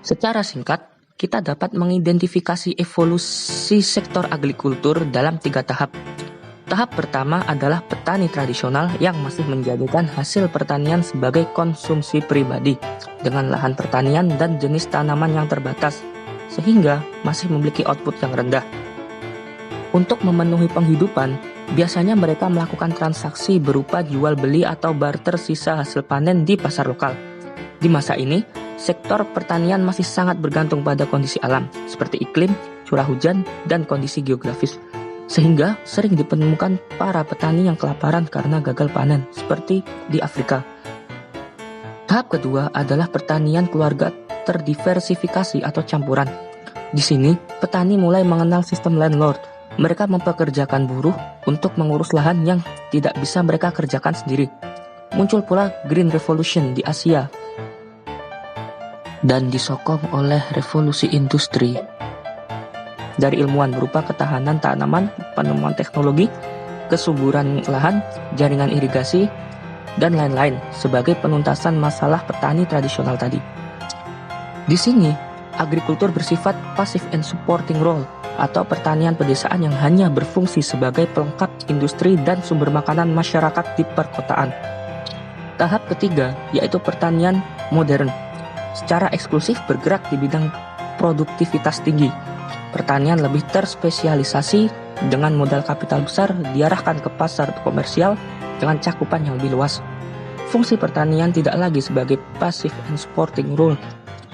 Secara singkat, kita dapat mengidentifikasi evolusi sektor agrikultur dalam 3 tahap. Tahap pertama adalah petani tradisional yang masih menjadikan hasil pertanian sebagai konsumsi pribadi dengan lahan pertanian dan jenis tanaman yang terbatas, sehingga masih memiliki output yang rendah. Untuk memenuhi penghidupan, biasanya mereka melakukan transaksi berupa jual beli atau barter sisa hasil panen di pasar lokal. Di masa ini, sektor pertanian masih sangat bergantung pada kondisi alam, seperti iklim, curah hujan, dan kondisi geografis. Sehingga sering ditemukan para petani yang kelaparan karena gagal panen, seperti di Afrika. Tahap kedua adalah pertanian keluarga terdiversifikasi atau campuran. Di sini, petani mulai mengenal sistem landlord. Mereka mempekerjakan buruh untuk mengurus lahan yang tidak bisa mereka kerjakan sendiri. Muncul pula Green Revolution di Asia dan disokong oleh revolusi industri dari ilmuwan berupa ketahanan tanaman, penemuan teknologi, kesuburan lahan, jaringan irigasi, dan lain-lain sebagai penuntasan masalah petani tradisional tadi. Di sini, agrikultur bersifat passive and supporting role atau pertanian pedesaan yang hanya berfungsi sebagai pelengkap industri dan sumber makanan masyarakat di perkotaan. Tahap ketiga yaitu pertanian modern. Secara eksklusif bergerak di bidang produktivitas tinggi. Pertanian lebih terspesialisasi dengan modal kapital besar diarahkan ke pasar komersial dengan cakupan yang lebih luas. Fungsi pertanian tidak lagi sebagai passive and supporting role,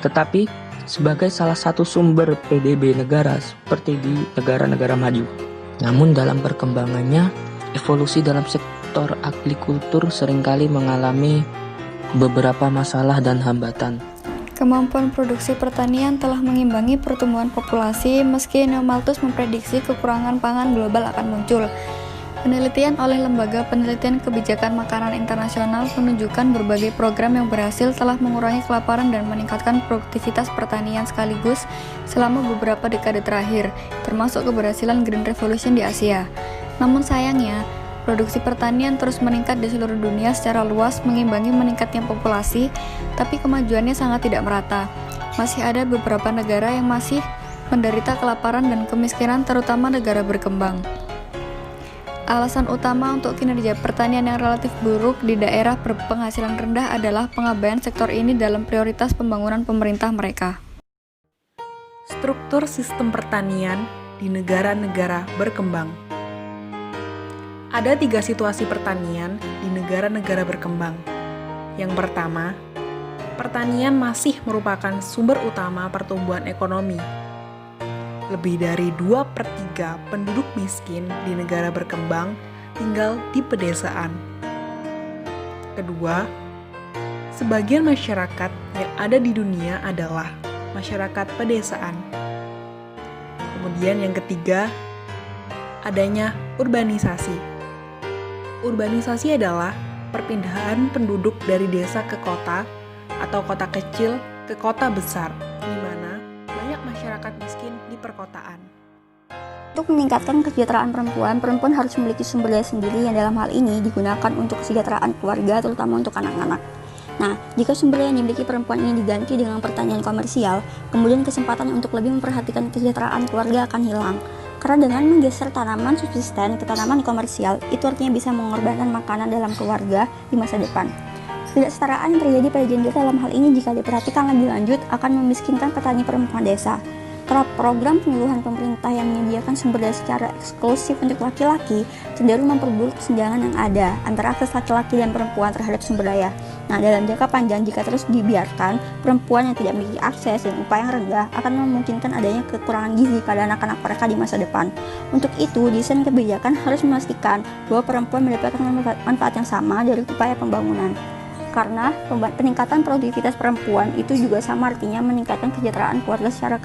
tetapi sebagai salah satu sumber PDB negara seperti di negara-negara maju. Namun dalam perkembangannya, evolusi dalam sektor agrikultur seringkali mengalami beberapa masalah dan hambatan. Kemampuan produksi pertanian telah mengimbangi pertumbuhan populasi meski Neil Malthus memprediksi kekurangan pangan global akan muncul. Penelitian oleh Lembaga Penelitian Kebijakan Makanan Internasional menunjukkan berbagai program yang berhasil telah mengurangi kelaparan dan meningkatkan produktivitas pertanian sekaligus selama beberapa dekade terakhir, termasuk keberhasilan Green Revolution di Asia. Namun sayangnya, produksi pertanian terus meningkat di seluruh dunia secara luas mengimbangi meningkatnya populasi, tapi kemajuannya sangat tidak merata. Masih ada beberapa negara yang masih menderita kelaparan dan kemiskinan, terutama negara berkembang. Alasan utama untuk kinerja pertanian yang relatif buruk di daerah berpenghasilan rendah adalah pengabaian sektor ini dalam prioritas pembangunan pemerintah mereka. Struktur sistem pertanian di negara-negara berkembang. Ada 3 situasi pertanian di negara-negara berkembang. Yang pertama, pertanian masih merupakan sumber utama pertumbuhan ekonomi. Lebih dari 2/3 penduduk miskin di negara berkembang tinggal di pedesaan. Kedua, sebagian masyarakat yang ada di dunia adalah masyarakat pedesaan. Kemudian yang ketiga, adanya urbanisasi. Urbanisasi adalah perpindahan penduduk dari desa ke kota atau kota kecil ke kota besar, di mana banyak masyarakat miskin di perkotaan. Untuk meningkatkan kesejahteraan perempuan harus memiliki sumber daya sendiri yang dalam hal ini digunakan untuk kesejahteraan keluarga, terutama untuk anak-anak. Nah, jika sumber daya yang dimiliki perempuan ini diganti dengan pertanian komersial, kemudian kesempatan untuk lebih memperhatikan kesejahteraan keluarga akan hilang. Karena dengan menggeser tanaman subsisten ke tanaman komersial, itu artinya bisa mengorbankan makanan dalam keluarga di masa depan. Ketidaksetaraan yang terjadi pada gender dalam hal ini jika diperhatikan lebih lanjut akan memiskinkan petani perempuan desa. Karena program penyuluhan pemerintah yang menyediakan sumber daya secara eksklusif untuk laki-laki cenderung memperburuk kesenjangan yang ada antara akses laki-laki dan perempuan terhadap sumber daya. Nah, dalam jangka panjang jika terus dibiarkan, perempuan yang tidak memiliki akses dan upah yang rendah akan memungkinkan adanya kekurangan gizi pada anak-anak mereka di masa depan. Untuk itu, desain kebijakan harus memastikan bahwa perempuan mendapatkan manfaat yang sama dari upaya pembangunan. Karena peningkatan produktivitas perempuan itu juga sama artinya meningkatkan kesejahteraan keluarga secara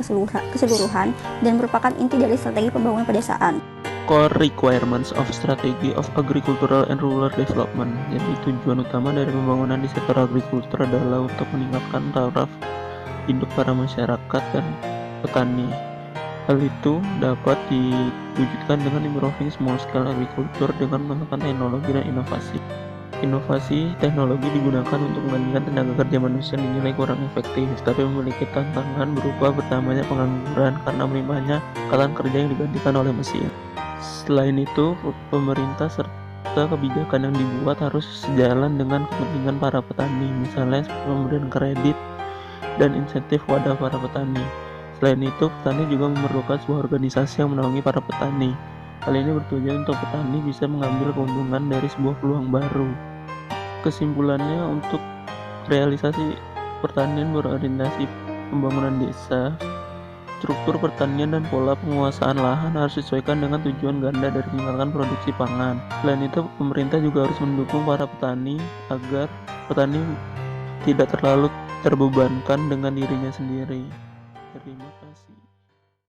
keseluruhan dan merupakan inti dari strategi pembangunan pedesaan. Core requirements of strategy of agricultural and rural development. Jadi tujuan utama dari pembangunan di sektor agrikultur adalah untuk meningkatkan taraf hidup para masyarakat dan petani. Hal itu dapat diwujudkan dengan improving small scale agriculture dengan menggunakan teknologi dan inovasi. Inovasi teknologi digunakan untuk menggantikan tenaga kerja manusia yang dinilai kurang efektif, tapi memiliki tantangan berupa bertambahnya pengangguran karena menimpa angkatan kerja yang digantikan oleh mesin. Selain itu, pemerintah serta kebijakan yang dibuat harus sejalan dengan kepentingan para petani, misalnya pemberian kredit dan insentif wadah para petani. Selain itu, petani juga memerlukan sebuah organisasi yang menaungi para petani. Hal ini bertujuan untuk petani bisa mengambil keuntungan dari sebuah peluang baru. Kesimpulannya, untuk realisasi pertanian berorientasi pembangunan desa, struktur pertanian dan pola penguasaan lahan harus disesuaikan dengan tujuan ganda dari meningkatkan produksi pangan. Selain itu, pemerintah juga harus mendukung para petani agar petani tidak terlalu terbebankan dengan dirinya sendiri. Terima kasih.